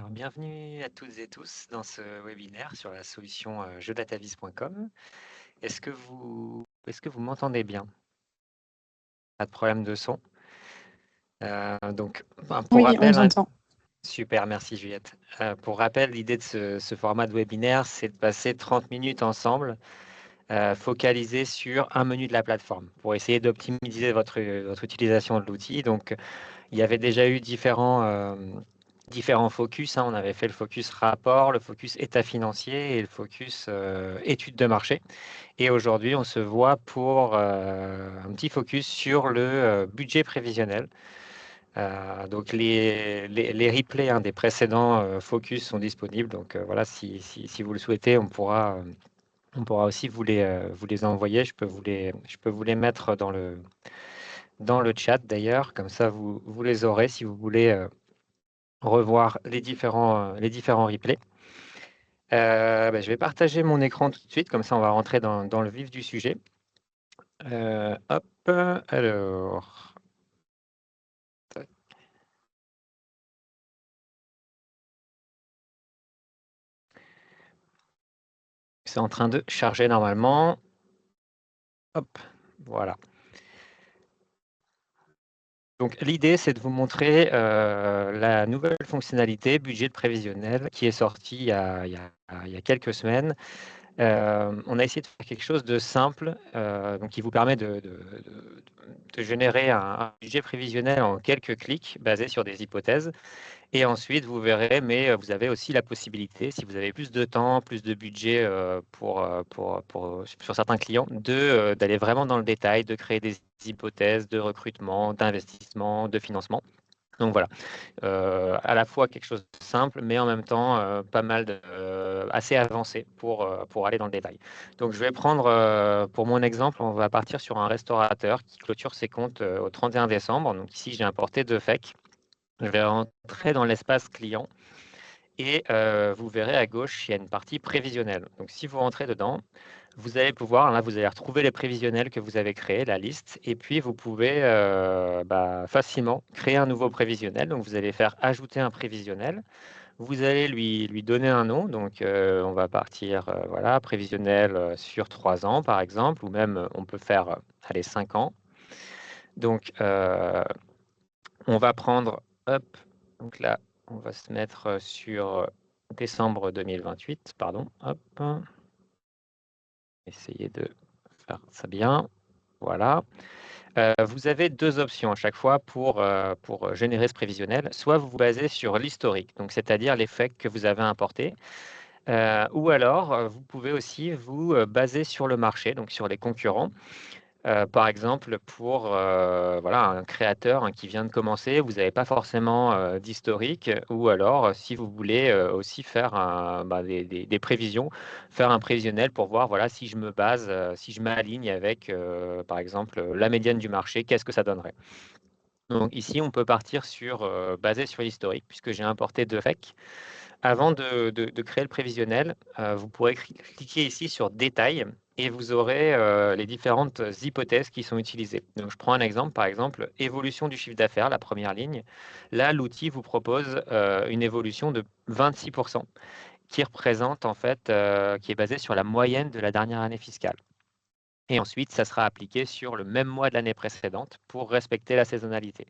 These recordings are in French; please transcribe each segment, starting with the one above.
Alors, bienvenue à toutes et tous dans ce webinaire sur la solution jeudatavis.com. Est-ce que vous m'entendez bien? Pas de problème de son. Pour Oui, on rappel, t'entend. super, merci Juliette. Pour rappel, l'idée de ce format de webinaire, c'est de passer 30 minutes ensemble, focalisé sur un menu de la plateforme pour essayer d'optimiser votre utilisation de l'outil. Donc, il y avait déjà eu différents focus, hein. On avait fait le focus rapport, le focus état financier et le focus étude de marché. Et aujourd'hui, on se voit pour un petit focus sur le budget prévisionnel. Donc les replays, hein, des précédents focus sont disponibles. Donc voilà, si vous le souhaitez, on pourra aussi vous les envoyer. Je peux vous les mettre dans le chat d'ailleurs. Comme ça, vous les aurez si vous voulez revoir les différents replays. Je vais partager mon écran tout de suite, comme ça on va rentrer dans le vif du sujet. Hop, alors. C'est en train de charger normalement. Hop, voilà. Donc l'idée, c'est de vous montrer la nouvelle fonctionnalité budget prévisionnel qui est sortie il y a quelques semaines. On a essayé de faire quelque chose de simple, donc qui vous permet de générer un budget prévisionnel en quelques clics basé sur des hypothèses. Et ensuite, vous verrez, mais vous avez aussi la possibilité, si vous avez plus de temps, plus de budget sur certains clients, d'aller vraiment dans le détail, de créer des hypothèses de recrutement, d'investissement, de financement. Donc voilà, à la fois quelque chose de simple, mais en même temps pas mal assez avancé pour aller dans le détail. Donc je vais prendre, pour mon exemple, on va partir sur un restaurateur qui clôture ses comptes au 31 décembre. Donc ici, j'ai importé 2 FEC. Je vais rentrer dans l'espace client et vous verrez à gauche, il y a une partie prévisionnelle. Donc si vous rentrez dedans, vous allez pouvoir, là vous allez retrouver les prévisionnels que vous avez créés, la liste, et puis vous pouvez facilement créer un nouveau prévisionnel. Donc vous allez faire ajouter un prévisionnel. Vous allez lui donner un nom. Donc on va partir, voilà, prévisionnel sur 3 ans par exemple, ou même on peut faire, allez, 5 ans. Donc on va prendre, hop, donc là, on va se mettre sur décembre 2028, pardon, hop. Essayez de faire ça bien, voilà. Vous avez 2 options à chaque fois pour générer ce prévisionnel. Soit vous vous basez sur l'historique, donc c'est-à-dire les faits que vous avez importés, ou alors vous pouvez aussi vous baser sur le marché, donc sur les concurrents. Par exemple, pour voilà, un créateur, hein, qui vient de commencer, vous n'avez pas forcément d'historique, ou alors si vous voulez aussi faire des prévisions, faire un prévisionnel pour voir, voilà, si je me base, si je m'aligne avec, par exemple, la médiane du marché, qu'est-ce que ça donnerait? Donc ici, on peut partir basé sur l'historique, puisque j'ai importé 2 FEC. Avant de créer le prévisionnel, vous pourrez cliquer ici sur Détail et vous aurez les différentes hypothèses qui sont utilisées. Donc, je prends un exemple, par exemple, évolution du chiffre d'affaires, la première ligne. Là, l'outil vous propose une évolution de 26% qui représente en fait, qui est basée sur la moyenne de la dernière année fiscale. Et ensuite, ça sera appliqué sur le même mois de l'année précédente pour respecter la saisonnalité.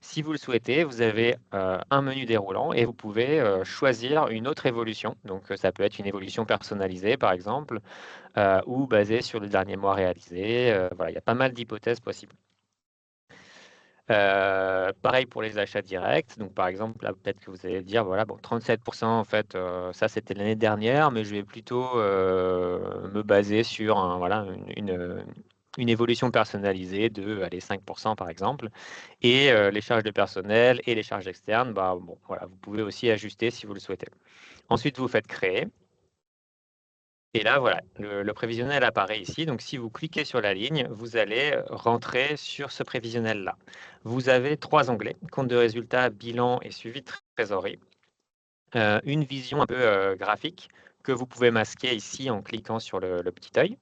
Si vous le souhaitez, vous avez un menu déroulant et vous pouvez choisir une autre évolution. Donc, ça peut être une évolution personnalisée, par exemple, ou basée sur le dernier mois réalisé. Voilà, il y a pas mal d'hypothèses possibles. Pareil pour les achats directs. Donc, par exemple, là, peut-être que vous allez dire, voilà, bon, 37%, en fait, ça, c'était l'année dernière, mais je vais plutôt me baser sur voilà, une évolution personnalisée de, allez, 5%, par exemple. Et les charges de personnel et les charges externes, bah, bon, voilà, vous pouvez aussi ajuster si vous le souhaitez. Ensuite, vous faites créer. Et là, voilà, le prévisionnel apparaît ici. Donc, si vous cliquez sur la ligne, vous allez rentrer sur ce prévisionnel-là. Vous avez 3 onglets, compte de résultats, bilan et suivi de trésorerie. Une vision un peu graphique que vous pouvez masquer ici en cliquant sur le petit œil.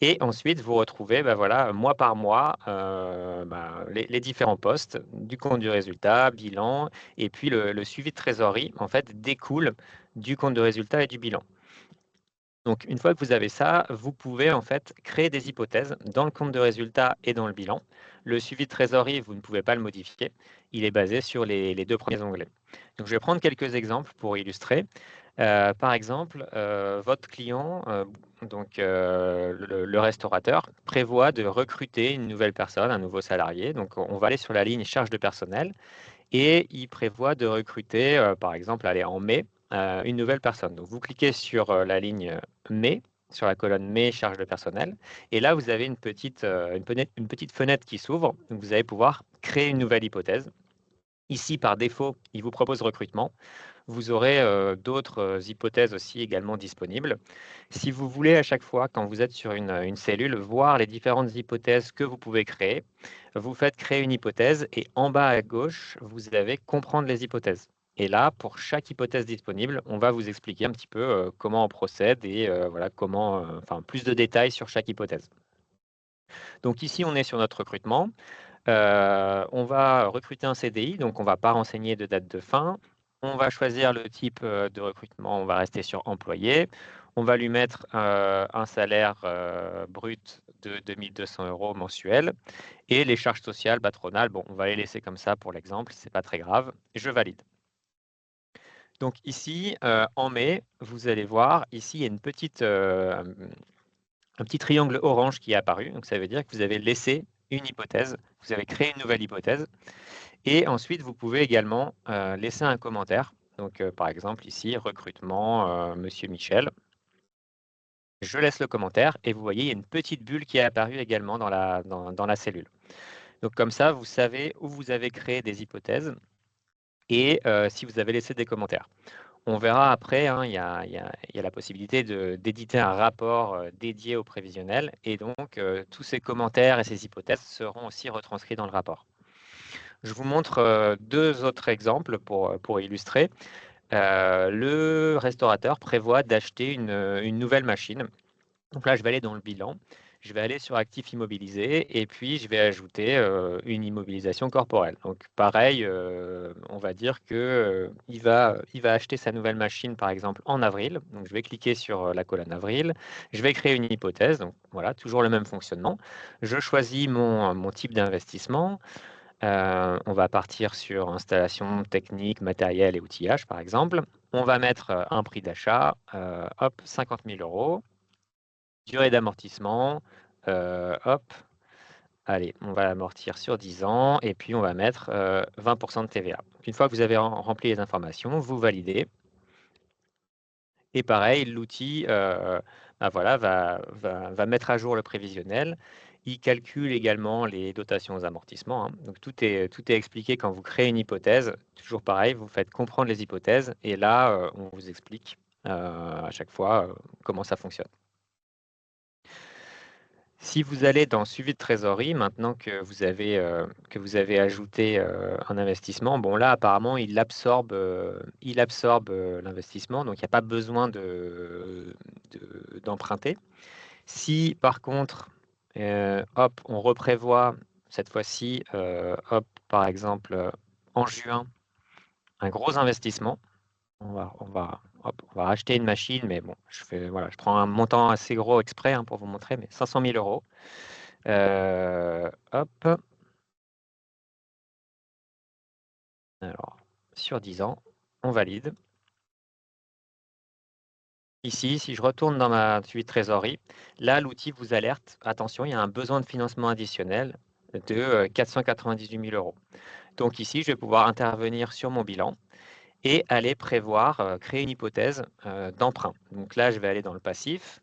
Et ensuite, vous retrouvez voilà, mois par mois les différents postes du compte du résultat, bilan, et puis le suivi de trésorerie en fait, découle du compte de résultat et du bilan. Donc, une fois que vous avez ça, vous pouvez en fait créer des hypothèses dans le compte de résultat et dans le bilan. Le suivi de trésorerie, vous ne pouvez pas le modifier. Il est basé sur les deux premiers onglets. Donc, je vais prendre quelques exemples pour illustrer. Par exemple, votre client, le restaurateur, prévoit de recruter une nouvelle personne, un nouveau salarié. Donc, on va aller sur la ligne charge de personnel et il prévoit de recruter, par exemple, aller en mai, une nouvelle personne. Donc, vous cliquez sur la ligne mai, sur la colonne mai, charge de personnel, et là, vous avez une petite fenêtre qui s'ouvre. Donc, vous allez pouvoir créer une nouvelle hypothèse. Ici, par défaut, il vous propose recrutement. Vous aurez d'autres hypothèses aussi également disponibles. Si vous voulez à chaque fois, quand vous êtes sur une cellule, voir les différentes hypothèses que vous pouvez créer, vous faites créer une hypothèse et en bas à gauche, vous avez comprendre les hypothèses. Et là, pour chaque hypothèse disponible, on va vous expliquer un petit peu comment on procède et voilà comment, enfin plus de détails sur chaque hypothèse. Donc ici, on est sur notre recrutement. On va recruter un CDI, donc on ne va pas renseigner de date de fin. On va choisir le type de recrutement, on va rester sur employé. On va lui mettre un salaire brut de 2 200 € mensuel. Et les charges sociales patronales, bon, on va les laisser comme ça pour l'exemple, ce n'est pas très grave. Je valide. Donc ici, en mai, vous allez voir, ici, il y a un petit triangle orange qui est apparu. Donc ça veut dire que vous avez laissé une hypothèse, vous avez créé une nouvelle hypothèse. Et ensuite, vous pouvez également laisser un commentaire. Donc, par exemple, ici, recrutement, Monsieur Michel. Je laisse le commentaire et vous voyez, il y a une petite bulle qui est apparue également dans la cellule. Donc, comme ça, vous savez où vous avez créé des hypothèses et si vous avez laissé des commentaires. On verra après, hein, il y a la possibilité d'éditer un rapport dédié au prévisionnel et donc tous ces commentaires et ces hypothèses seront aussi retranscrits dans le rapport. Je vous montre deux autres exemples pour illustrer. Le restaurateur prévoit d'acheter une nouvelle machine. Donc là, je vais aller dans le bilan. Je vais aller sur actifs immobilisés et puis je vais ajouter une immobilisation corporelle. Donc pareil, on va dire que il va acheter sa nouvelle machine, par exemple, en avril. Donc je vais cliquer sur la colonne avril. Je vais créer une hypothèse. Donc voilà, toujours le même fonctionnement. Je choisis mon type d'investissement. On va partir sur installation technique, matériel et outillage, par exemple. On va mettre un prix d'achat, hop, 50 000 €. Durée d'amortissement, hop, allez, on va amortir sur 10 ans et puis on va mettre 20% de TVA. Une fois que vous avez rempli les informations, vous validez. Et pareil, l'outil voilà, va mettre à jour le prévisionnel. Il calcule également les dotations aux amortissements. Hein. Donc tout est expliqué quand vous créez une hypothèse. Toujours pareil, vous faites comprendre les hypothèses et là, on vous explique à chaque fois comment ça fonctionne. Si vous allez dans suivi de trésorerie, maintenant que vous avez ajouté un investissement, bon là apparemment il absorbe l'investissement, donc il n'y a pas besoin d'emprunter. Si par contre, hop, on reprévoit cette fois-ci, hop, par exemple en juin, un gros investissement, on va racheter une machine, mais bon, voilà, je prends un montant assez gros exprès hein, pour vous montrer, mais 500 000 €. Hop. Alors, sur 10 ans, on valide. Ici, si je retourne dans ma suite trésorerie, là, l'outil vous alerte. Attention, il y a un besoin de financement additionnel de 498 000 €. Donc ici, je vais pouvoir intervenir sur mon bilan et aller prévoir, créer une hypothèse d'emprunt. Donc là, je vais aller dans le passif,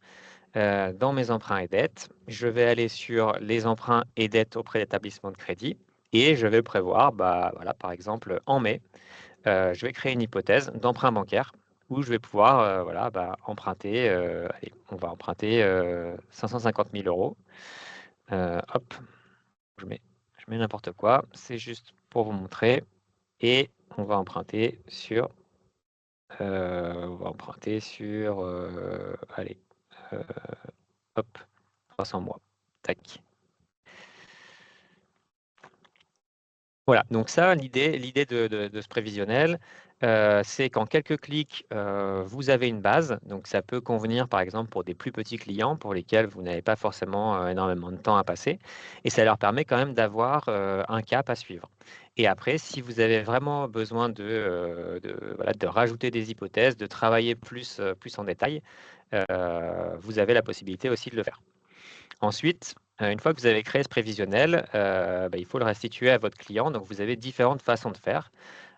dans mes emprunts et dettes. Je vais aller sur les emprunts et dettes auprès d'établissements de crédit et je vais prévoir, voilà, par exemple, en mai, je vais créer une hypothèse d'emprunt bancaire où je vais pouvoir voilà, emprunter, allez, on va emprunter 550 000 €. Hop, je mets, n'importe quoi, c'est juste pour vous montrer. Et on va emprunter sur, allez, hop, 300 mois. Tac. Voilà, donc ça, l'idée de ce prévisionnel, c'est qu'en quelques clics, vous avez une base. Donc ça peut convenir, par exemple, pour des plus petits clients pour lesquels vous n'avez pas forcément énormément de temps à passer. Et ça leur permet quand même d'avoir un cap à suivre. Et après, si vous avez vraiment besoin voilà, de rajouter des hypothèses, de travailler plus en détail, vous avez la possibilité aussi de le faire. Ensuite, une fois que vous avez créé ce prévisionnel, il faut le restituer à votre client. Donc, vous avez différentes façons de faire.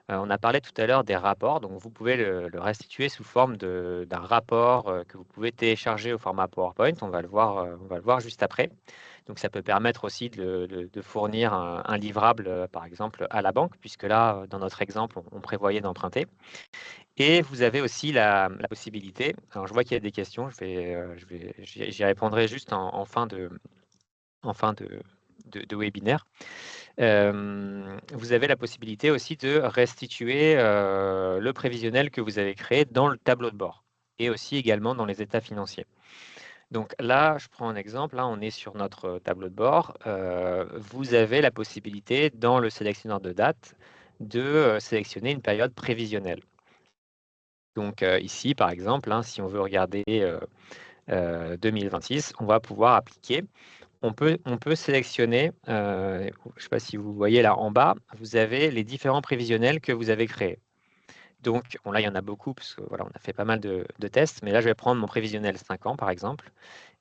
On a parlé tout à l'heure des rapports. Donc, vous pouvez le restituer sous forme d'un rapport que vous pouvez télécharger au format PowerPoint. On va le voir juste après. Donc, ça peut permettre aussi de fournir un livrable, par exemple, à la banque, puisque là, dans notre exemple, on prévoyait d'emprunter. Et vous avez aussi la possibilité, alors je vois qu'il y a des questions, j'y répondrai juste en fin de webinaire. Vous avez la possibilité aussi de restituer le prévisionnel que vous avez créé dans le tableau de bord et aussi également dans les états financiers. Donc là, je prends un exemple, là on est sur notre tableau de bord. Vous avez la possibilité dans le sélectionneur de date de sélectionner une période prévisionnelle. Donc ici, par exemple, si on veut regarder 2026, on va pouvoir appliquer. On peut sélectionner, je ne sais pas si vous voyez là en bas, vous avez les différents prévisionnels que vous avez créés. Donc là, il y en a beaucoup parce que voilà, on a fait pas mal de tests, mais là, je vais prendre mon prévisionnel 5 ans, par exemple,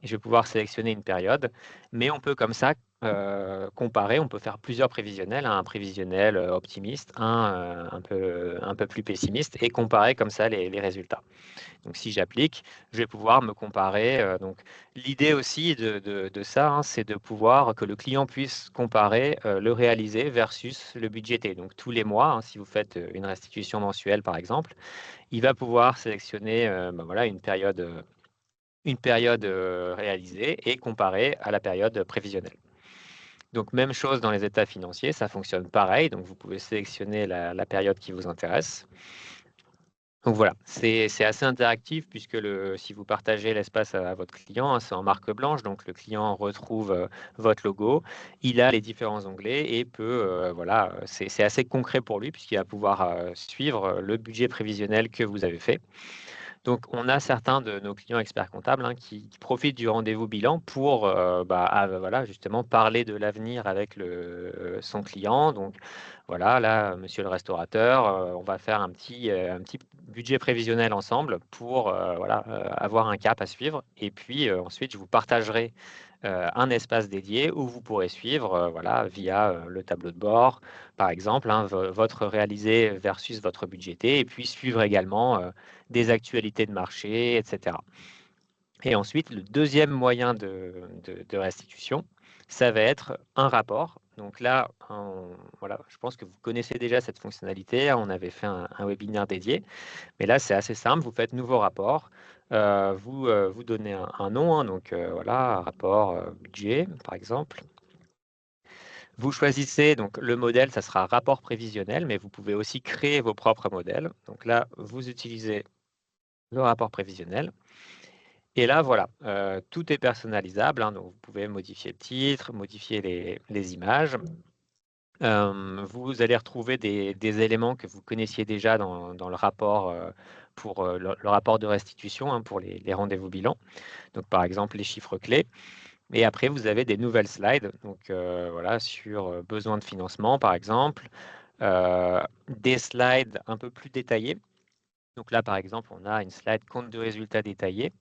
et je vais pouvoir sélectionner une période. Mais on peut comme ça comparer, on peut faire plusieurs prévisionnels, un prévisionnel optimiste, un peu plus pessimiste, et comparer comme ça les résultats. Donc, si j'applique, je vais pouvoir me comparer. Donc, l'idée aussi de ça, c'est de pouvoir que le client puisse comparer le réalisé versus le budgété. Donc, tous les mois, si vous faites une restitution mensuelle, par exemple, il va pouvoir sélectionner voilà, une période réalisée et comparer à la période prévisionnelle. Donc, même chose dans les états financiers, ça fonctionne pareil. Donc, vous pouvez sélectionner la période qui vous intéresse. Donc voilà, c'est assez interactif puisque si vous partagez l'espace à votre client, c'est en marque blanche, donc le client retrouve votre logo, il a les différents onglets et peut, voilà, c'est assez concret pour lui puisqu'il va pouvoir suivre le budget prévisionnel que vous avez fait. Donc, on a certains de nos clients experts comptables qui profitent du rendez-vous bilan pour voilà, justement parler de l'avenir avec son client. Donc, voilà, là, monsieur le restaurateur, on va faire un petit budget prévisionnel ensemble pour voilà, avoir un cap à suivre. Et puis, ensuite, je vous partagerai un espace dédié où vous pourrez suivre voilà, via le tableau de bord, par exemple, votre réalisé versus votre budgété, et puis suivre également des actualités de marché, etc. Et ensuite, le deuxième moyen de restitution, ça va être un rapport. Donc là, voilà, je pense que vous connaissez déjà cette fonctionnalité. On avait fait un webinaire dédié. Mais là, c'est assez simple. Vous faites nouveau rapport. Vous donnez un nom. Donc voilà, rapport budget, par exemple. Vous choisissez, donc le modèle, ça sera rapport prévisionnel, mais vous pouvez aussi créer vos propres modèles. Donc là, vous utilisez le rapport prévisionnel. Et là, voilà, tout est personnalisable. Donc vous pouvez modifier le titre, modifier les images. Vous allez retrouver des éléments que vous connaissiez déjà dans le rapport pour le rapport de restitution pour les rendez-vous bilan. Donc, par exemple, les chiffres clés. Et après, vous avez des nouvelles slides. Donc, voilà, sur besoin de financement, par exemple. Des slides un peu plus détaillés. Donc là, par exemple, on a une slide compte de résultats détaillés.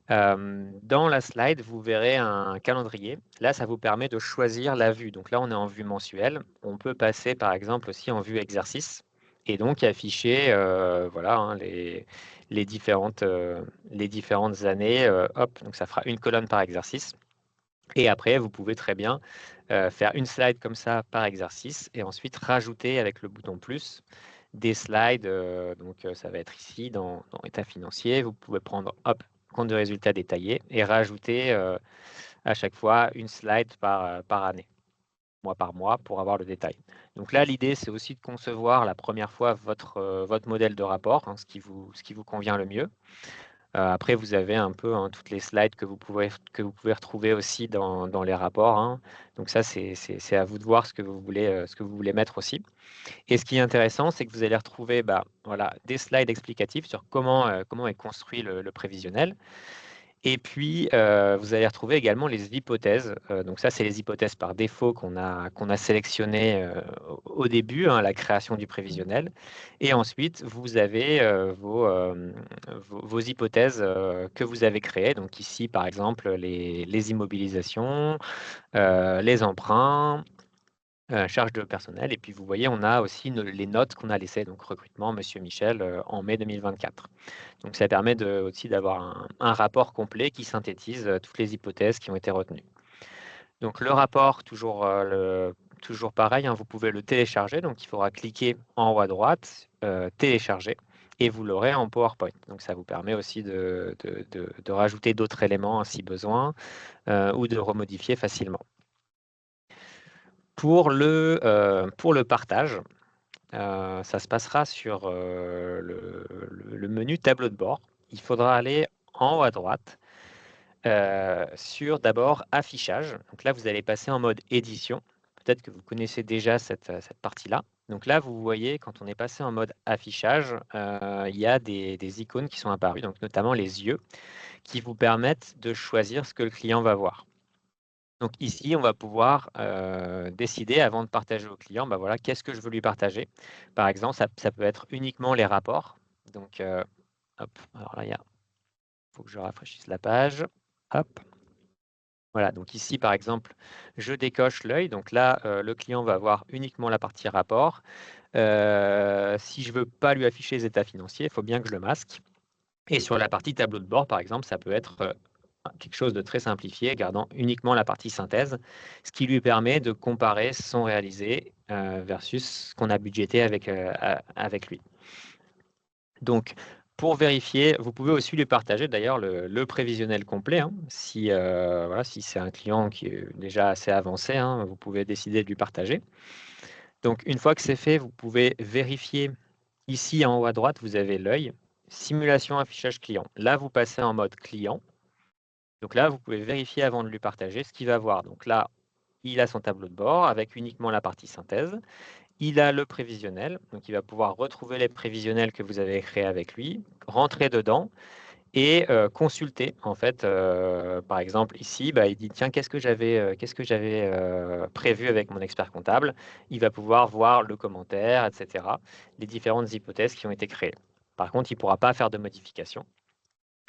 Dans la slide, vous verrez un calendrier. Là, ça vous permet de choisir la vue. Donc là, on est en vue mensuelle. On peut passer, par exemple, aussi en vue exercice et donc afficher voilà, les différentes années. Hop, donc ça fera une colonne par exercice. Et après, vous pouvez très bien faire une slide comme ça par exercice et ensuite rajouter avec le bouton plus des slides. Donc, ça va être ici dans état financier. Vous pouvez prendre hop, compte de résultats détaillés et rajouter à chaque fois une slide par année, mois par mois, pour avoir le détail. Donc là, l'idée, c'est aussi de concevoir la première fois votre modèle de rapport, ce qui vous convient le mieux. Après, vous avez un peu toutes les slides que vous pouvez retrouver aussi dans les rapports, hein. Donc ça, c'est à vous de voir ce que vous voulez mettre aussi. Et ce qui est intéressant, c'est que vous allez retrouver voilà, des slides explicatifs sur comment est construit le prévisionnel. Et puis, vous allez retrouver également les hypothèses. Donc ça, c'est les hypothèses par défaut qu'on a sélectionnées au début, hein, à la création du prévisionnel. Et ensuite, vous avez vos hypothèses que vous avez créées. Donc ici, par exemple, les immobilisations, les emprunts, charges de personnel. Et puis, vous voyez, on a aussi les notes qu'on a laissées. Donc, recrutement, Monsieur Michel, en mai 2024. Donc, ça permet aussi d'avoir un rapport complet qui synthétise toutes les hypothèses qui ont été retenues. Donc, le rapport, toujours pareil, hein, vous pouvez le télécharger. Donc, il faudra cliquer en haut à droite, télécharger, et vous l'aurez en PowerPoint. Donc, ça vous permet aussi de rajouter d'autres éléments, hein, si besoin, ou de remodifier facilement. Pour le partage, ça se passera sur le menu tableau de bord. Il faudra aller en haut à droite sur d'abord affichage. Donc là, vous allez passer en mode édition. Peut-être que vous connaissez déjà cette partie-là. Donc là, vous voyez, quand on est passé en mode affichage, il y a des icônes qui sont apparues, donc notamment les yeux, qui vous permettent de choisir ce que le client va voir. Donc ici, on va pouvoir décider avant de partager au client, voilà, qu'est-ce que je veux lui partager. Par exemple, ça peut être uniquement les rapports. Donc, hop, alors là, il faut que je rafraîchisse la page. Hop. Voilà, donc ici, par exemple, je décoche l'œil. Donc là, le client va voir uniquement la partie rapport. Si je ne veux pas lui afficher les états financiers, il faut bien que je le masque. Et sur la partie tableau de bord, par exemple, ça peut être quelque chose de très simplifié, gardant uniquement la partie synthèse, ce qui lui permet de comparer son réalisé versus ce qu'on a budgété avec lui. Donc, pour vérifier, vous pouvez aussi lui partager d'ailleurs le prévisionnel complet, hein. Voilà, si c'est un client qui est déjà assez avancé, hein, vous pouvez décider de lui partager. Donc, une fois que c'est fait, vous pouvez vérifier. Ici, en haut à droite, vous avez l'œil, simulation affichage client. Là, vous passez en mode client. Donc là, vous pouvez vérifier avant de lui partager ce qu'il va voir. Donc là, il a son tableau de bord avec uniquement la partie synthèse. Il a le prévisionnel, donc il va pouvoir retrouver les prévisionnels que vous avez créés avec lui, rentrer dedans et consulter. En fait, par exemple, ici, il dit, tiens, qu'est-ce que j'avais prévu avec mon expert comptable? Il va pouvoir voir le commentaire, etc., les différentes hypothèses qui ont été créées. Par contre, il ne pourra pas faire de modifications.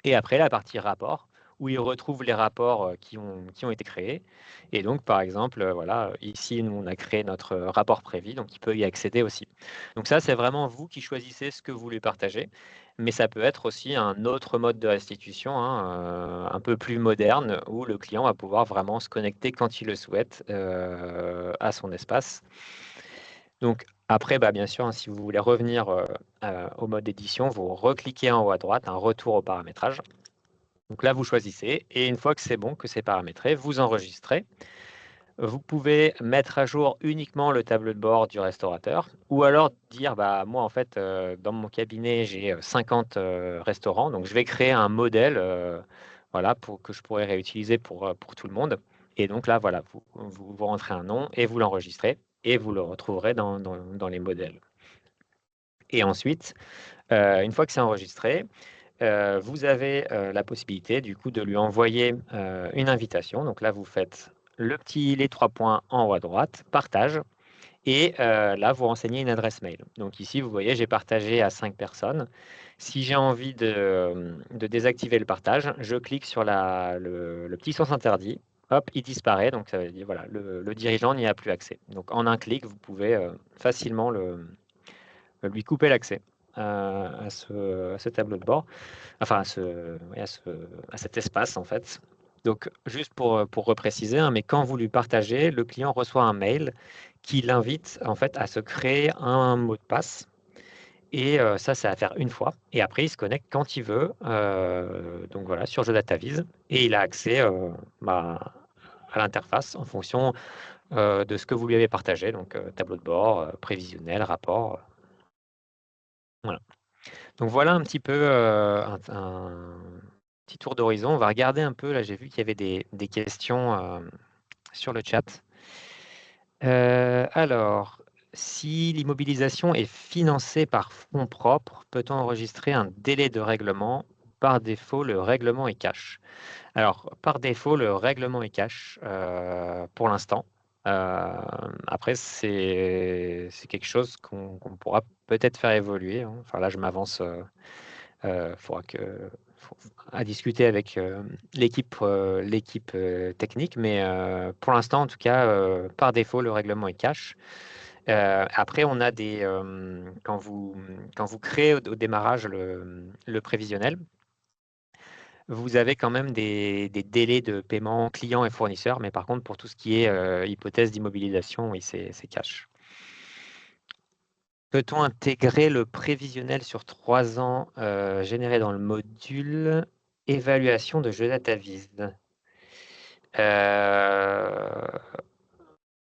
Et après, la partie rapport, où il retrouve les rapports qui ont été créés. Et donc, par exemple, voilà, ici, nous, on a créé notre rapport prévis, donc il peut y accéder aussi. Donc ça, c'est vraiment vous qui choisissez ce que vous voulez partager. Mais ça peut être aussi un autre mode de restitution, hein, un peu plus moderne, où le client va pouvoir vraiment se connecter quand il le souhaite à son espace. Donc après, bien sûr, hein, si vous voulez revenir au mode édition, vous recliquez en haut à droite, un retour au paramétrage. Donc là, vous choisissez et une fois que c'est bon, que c'est paramétré, vous enregistrez. Vous pouvez mettre à jour uniquement le tableau de bord du restaurateur ou alors dire, moi, en fait, dans mon cabinet, j'ai 50 restaurants, donc je vais créer un modèle voilà, que je pourrais réutiliser pour tout le monde. Et donc là, voilà, vous rentrez un nom et vous l'enregistrez et vous le retrouverez dans les modèles. Et ensuite, une fois que c'est enregistré, vous avez la possibilité du coup de lui envoyer une invitation. Donc là, vous faites les 3 points en haut à droite, partage, et là, vous renseignez une adresse mail. Donc ici, vous voyez, j'ai partagé à 5 personnes. Si j'ai envie de désactiver le partage, je clique sur le petit sens interdit. Hop, il disparaît. Donc ça veut dire voilà, le dirigeant n'y a plus accès. Donc en un clic, vous pouvez facilement lui couper l'accès à ce tableau de bord, enfin à cet espace en fait. Donc juste pour repréciser, hein, mais quand vous lui partagez, le client reçoit un mail qui l'invite en fait à se créer un mot de passe. Et ça, c'est à faire une fois. Et après, il se connecte quand il veut, donc voilà, sur GeoDataVis, et il a accès à l'interface en fonction de ce que vous lui avez partagé, donc tableau de bord, prévisionnel, rapport. Voilà. Donc voilà un petit peu Petit tour d'horizon. On va regarder un peu. Là, j'ai vu qu'il y avait des questions sur le chat. Alors, si l'immobilisation est financée par fonds propres, peut-on enregistrer un délai de règlement? Par défaut, le règlement est cash. Alors, par défaut, le règlement est cash pour l'instant. Après, c'est quelque chose qu'on pourra peut-être faire évoluer, hein. Enfin, là, je m'avance. Faudra à discuter avec l'équipe technique, mais pour l'instant, en tout cas, par défaut, le règlement est cash. Après, on a quand vous créez au démarrage le prévisionnel, vous avez quand même des délais de paiement clients et fournisseurs, mais par contre, pour tout ce qui est hypothèse d'immobilisation, oui, c'est cash. Peut-on intégrer le prévisionnel sur 3 ans généré dans le module évaluation de jeu DataVis?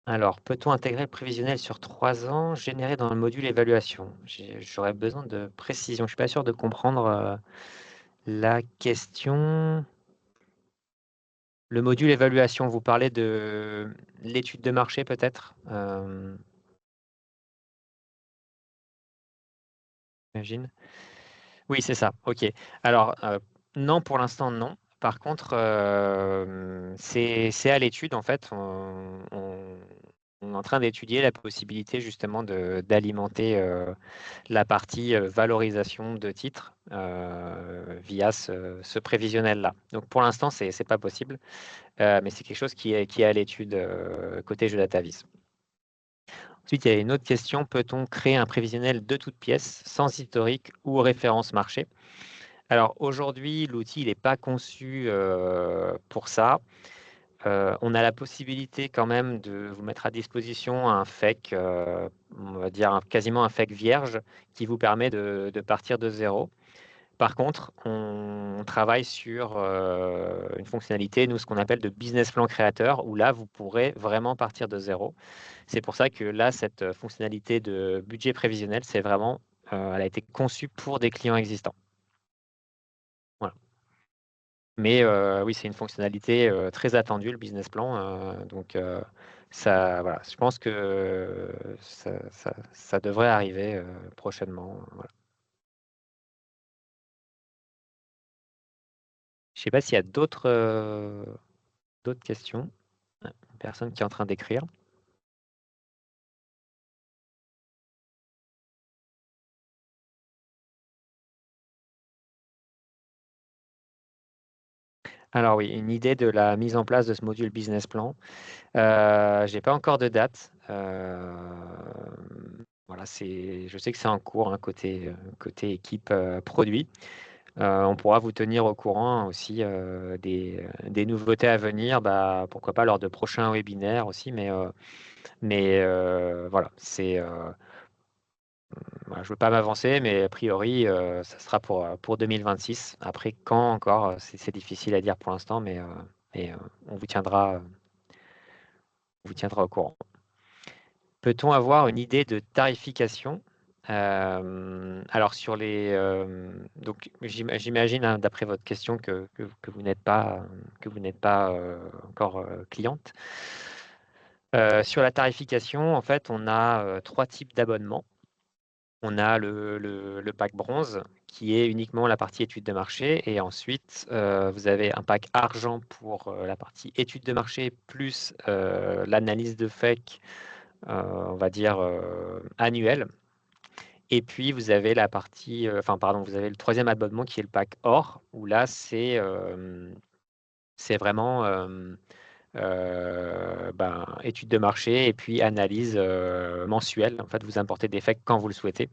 Alors, peut-on intégrer le prévisionnel sur 3 ans généré dans le module évaluation? J'aurais besoin de précision. Je ne suis pas sûr de comprendre la question. Le module évaluation, vous parlez de l'étude de marché peut-être? J'imagine. Oui, c'est ça. OK. Alors, non, pour l'instant, non. Par contre, c'est à l'étude, en fait. On est en train d'étudier la possibilité justement d'alimenter la partie valorisation de titres via ce prévisionnel-là. Donc, pour l'instant, c'est pas possible, mais c'est quelque chose qui est à l'étude côté jeu DataVis. Ensuite, il y a une autre question. Peut-on créer un prévisionnel de toutes pièces, sans historique ou référence marché? Alors aujourd'hui, l'outil n'est pas conçu pour ça. On a la possibilité quand même de vous mettre à disposition un FEC, on va dire quasiment un FEC vierge, qui vous permet de partir de zéro. Par contre, on travaille sur une fonctionnalité, nous, ce qu'on appelle de business plan créateur, où là, vous pourrez vraiment partir de zéro. C'est pour ça que là, cette fonctionnalité de budget prévisionnel, c'est vraiment, elle a été conçue pour des clients existants. Voilà. Mais oui, c'est une fonctionnalité très attendue, le business plan. Donc, ça, voilà, je pense que ça devrait arriver prochainement. Voilà. Je ne sais pas s'il y a d'autres questions. Une personne qui est en train d'écrire. Alors oui, une idée de la mise en place de ce module business plan. Je n'ai pas encore de date. Voilà, je sais que c'est en cours, hein, côté équipe produit. On pourra vous tenir au courant aussi des nouveautés à venir, bah, pourquoi pas lors de prochains webinaires aussi, mais voilà, voilà, je ne veux pas m'avancer, mais a priori, ça sera pour 2026. Après, quand encore, c'est difficile à dire pour l'instant, mais on vous tiendra au courant. Peut-on avoir une idée de tarification? Alors donc j'imagine, hein, d'après votre question que vous n'êtes pas encore cliente. Sur la tarification, en fait, on a 3 types d'abonnements. On a le pack bronze qui est uniquement la partie étude de marché, et ensuite vous avez un pack argent pour la partie étude de marché plus l'analyse de FEC, on va dire annuelle. Et puis vous avez vous avez le troisième abonnement qui est le pack or, où là c'est vraiment étude de marché et puis analyse mensuelle. En fait, vous importez des faits quand vous le souhaitez.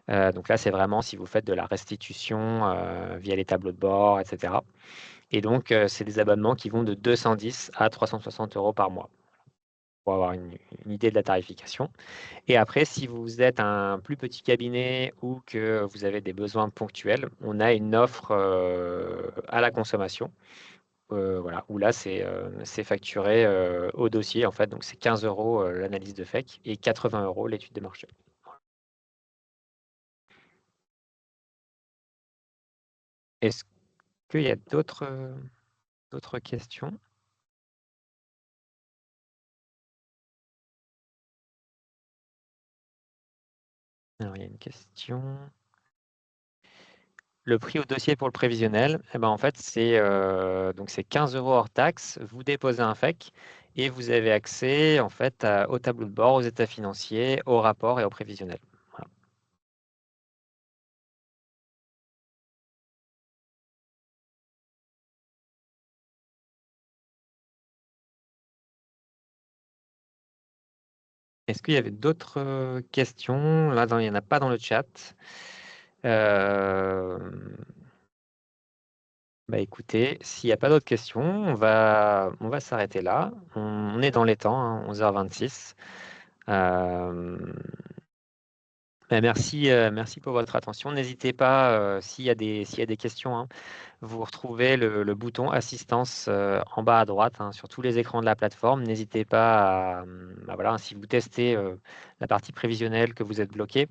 Donc là, c'est vraiment si vous faites de la restitution via les tableaux de bord, etc. Et donc, c'est des abonnements qui vont de 210 à 360 euros par mois pour avoir une idée de la tarification. Et après, si vous êtes un plus petit cabinet ou que vous avez des besoins ponctuels, on a une offre à la consommation, voilà, où là, c'est facturé au dossier, en fait. Donc, c'est 15 euros l'analyse de FEC et 80 euros l'étude de marché. Est-ce qu'il y a d'autres questions? Alors, il y a une question. Le prix au dossier pour le prévisionnel, eh ben, en fait, c'est 15 € hors taxe. Vous déposez un FEC et vous avez accès en fait, au tableau de bord, aux états financiers, au rapport et au prévisionnel. Voilà. Est-ce qu'il y avait d'autres questions? Là, il n'y en a pas dans le chat. Euh, Bah écoutez, s'il n'y a pas d'autres questions, on va s'arrêter là. On est dans les temps, hein, 11h26. Euh, merci pour votre attention. N'hésitez pas, s'il y a des questions, hein, vous retrouvez le bouton assistance en bas à droite, hein, sur tous les écrans de la plateforme. N'hésitez pas voilà, si vous testez la partie prévisionnelle que vous êtes bloqué,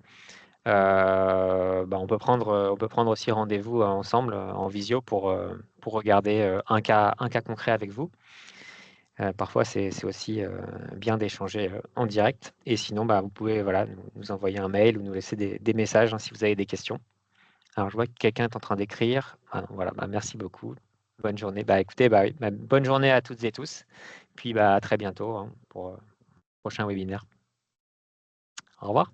on peut prendre aussi rendez-vous ensemble en visio pour regarder un cas concret avec vous. Parfois, c'est aussi bien d'échanger en direct. Et sinon, vous pouvez voilà, nous envoyer un mail ou nous laisser des messages, hein, si vous avez des questions. Alors, je vois que quelqu'un est en train d'écrire. Ah, voilà, merci beaucoup. Bonne journée. Écoutez, oui, bonne journée à toutes et tous. Puis à très bientôt, hein, pour le prochain webinaire. Au revoir.